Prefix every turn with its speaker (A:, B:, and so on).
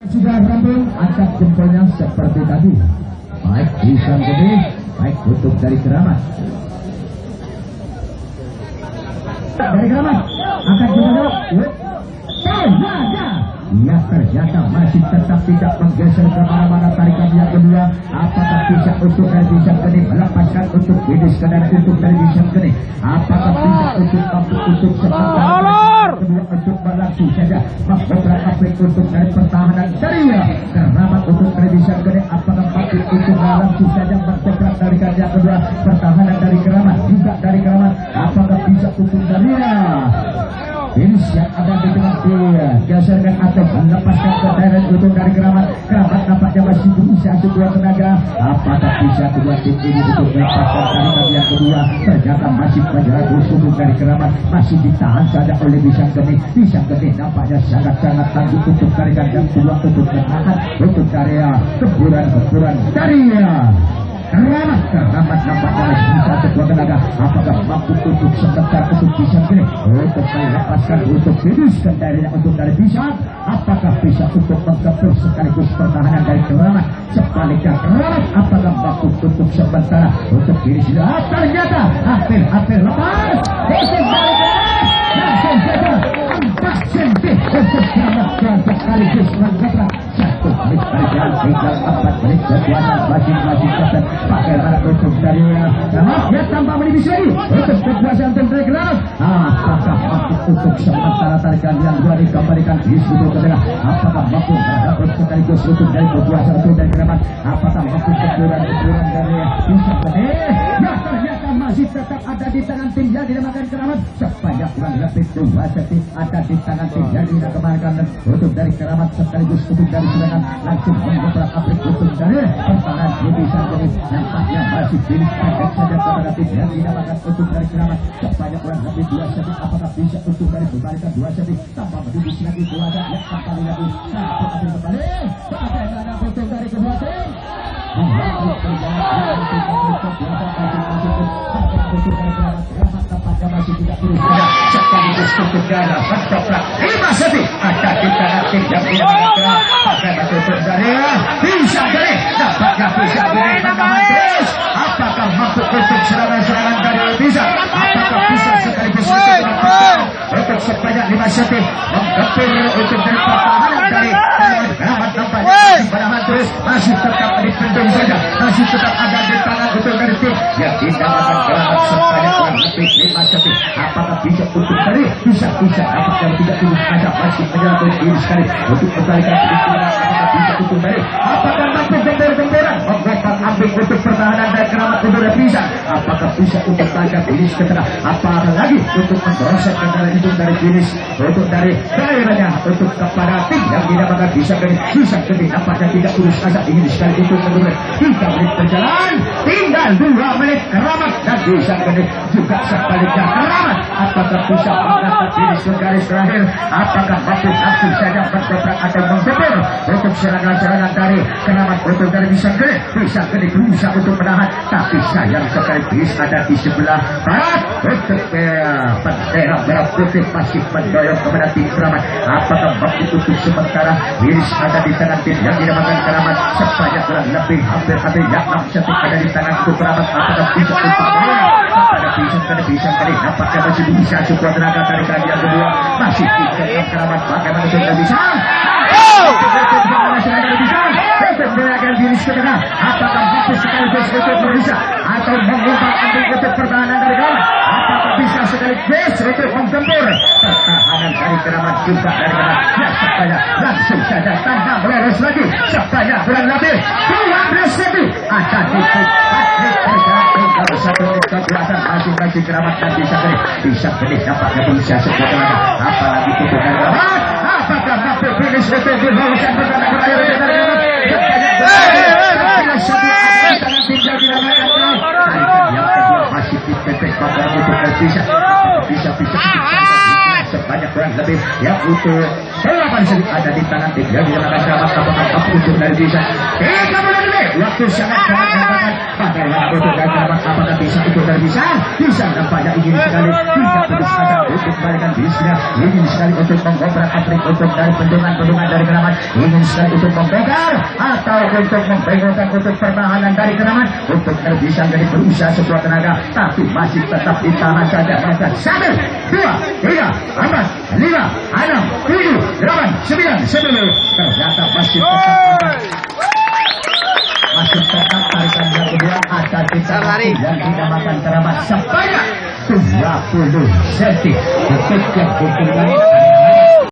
A: Sudah rampung, angkat jempolnya seperti tadi. Baik bisa gede, baik tutup dari Keramat. Dari Keramat, angkat jempolnya. Ya ternyata masih tetap tidak menggeser ke mana-mana tarikan yang kedua. Apakah bisa untuk dari Bisam Geni melepaskan untuk finish kendaraan untuk dari Bisam Geni? Apakah bisa untuk mampu untuk sementara kedua untuk berlangsung saja membuat aplik untuk dari pertahanan dari Keramat untuk dari Bisam Geni? Apakah mampu untuk berlangsung saja membuat tarikan yang kedua pertahanan dari Keramat juga dari Keramat? Apakah bisa untuk dari ini yang ada di tengah dia geserkan atau melepaskan kendaraan untuk dari Keramat. Keramat nampaknya masih berusaha sekuat tenaga. Apakah bisa kedua tim ini untuk melepaskan tarikan yang kedua? Ternyata masih menjerat untuk dari Keramat, masih ditahan saja oleh Bisam Geni. Bisam Geni nampaknya sangat-sangat tangguh untuk tarikan yang kedua untuk menahan untuk karya keburan dari Keramat nampaknya masih bisa sekuat tenaga. Apakah mampu untuk sebentar untuk Bisam Geni untuk melepaskan untuk finish kendarinya untuk dari Bisam? Apakah bisa untuk mengkepur sekaligus pertahanan dari Keramat? Sebaliknya Keramat apakah mampu untuk sementara untuk finish? Ternyata hampir lepas. Langsung saja 4 cm untuk Keramat dan sekaligus menggerak 1 menit berjalan tinggal 4 menit kekuatan masing-masing kapten. Bagaimana untuk dari Keramat ya tambah menipis lagi untuk kekuasaan dari Keramat. Apakah mampu untuk sementara tarikan yang dua dikembalikan di sudut ke tengah? Apakah mampu berdapat sekaligus untuk dari kekuasaan untuk dari Keramat? Apakah mampu keburan dari Bisam Geni? Ya ternyata masih tetap ada di tangan tim yang dinamakan Keramat. Sebanyak kurang lebih 2 detik ada di tangan tim yang dinamakan untuk dari Keramat sekaligus untuk dari serangan langsung membuat aplik untuk dari pertahanan di Bisam Geni. Nampaknya masih pilih pendek saja kepada tim yang dinamakan untuk dari Keramat. Sebanyak kurang lebih 2 detik. Apakah bisa untuk dari kembalikan 2 detik tanpa menipis lagi 2 detik yang kembali lagi satu aplik kembali. Bagaimana untuk dari kedua tim? Masih tidak berusaha sekaligus untuk darah mendobrak 5 cm ada di tangan tim yang dinamakan Keramat untuk dari Bisam Geni. Nampaknya Bisam Geni menahan terus. Apakah mampu untuk serangan-serangan dari Bisam? Apakah bisa sekaligus untuk sebanyak 5 cm menggempur untuk dari pertahanan dari Keramat? Nampaknya menahan terus, masih tetap dipendung saja, masih tetap ada di tangan untuk dari tim yang dinamakan Keramat sebanyak kurang lebih 5 cm. Apakah bisa untuk dari bisa apakah tidak tulus ada masih menyerang diri sekali untuk membalikan keunggulan? Apakah bisa untuk dari apakah mampu gembor-gemboran membuat ambil untuk pertahanan dari Keramat untuk dari Bisam? Apakah bisa untuk balikan finish ke tengah? Apakah lagi untuk mendorong kendaraan itu dari finish untuk dari daerahnya untuk kepada tim yang dinamakan Bisam Geni? Bisam Geni nampaknya tidak tulus ada ingin sekali untuk menurut 3 menit berjalan tinggal 2 menit Keramat dan Bisam Geni juga sebaliknya Keramat. Apakah bisa mengangkat finish ke garis terakhir? Apakah mampu langsung saja berdobrak atau menggempur untuk serangan-serangan dari Keramat untuk dari Bisam Geni? Bisam Geni berusaha untuk menahan, tapi sayang sekali bis ada di sebelah barat untuk bendera merah putih masih mendorong kepada tim Keramat. Apakah mampu untuk sementara finish ada di tangan tim yang dinamakan Keramat? Sebanyak kurang lebih hampir 6 cm ada di tangan untuk Keramat. Apakah bisa untuk pada Bisam Geni nampaknya masih bisa sekuat tenaga tarikan yang kedua masih dikejar Keramat. Bagaimana sudah bisa menggunakan finish ke tengah? Apakah mampu sekaligus untuk bisa atau mengubah ambil untuk pertahanan dari Keramat? Apakah bisa sekaligus untuk menggempur pertahanan dari Keramat juga dari Keramat? Ya sebanyak langsung saja tanpa melores lagi sebanyak kurang lebih 12 detik ada di bergerak tinggal 1 menit kekuatan masing-masing Keramat dan Bisam Geni. Bisam Geni nampaknya berusaha sekuat tenaga, apalagi untuk dari Keramat. Apakah mampu finish untuk dibawakan pertahanan berakhir dari Keramat? Masih ditetek pada untuk bisa sebanyak kurang lebih ya untuk 8 cm ada di tangan tim yang dinamakan Keramat. Apakah mampu untuk dari Bisam? 3 menit waktu sangat mengatakan pada waktu itu dan dapat apakah bisa itu terpisah bisa nampaknya ingin sekali tidak putus asa untuk kembalikan bisnya ingin sekali untuk mengobrak abrik untuk dari bendungan dari Keramat ingin sekali untuk membongkar atau untuk membengokkan untuk pertahanan dari Keramat untuk terpisah dari berusaha sekuat tenaga tapi masih tetap ditahan saja bahkan 1, 2, 3, 4, 5, 6, 7, 8, 9, 10 ternyata masih tetap tarikan yang kedua akan ditangani yang dinamakan Keramat sebanyak 20 cm. Untuk yang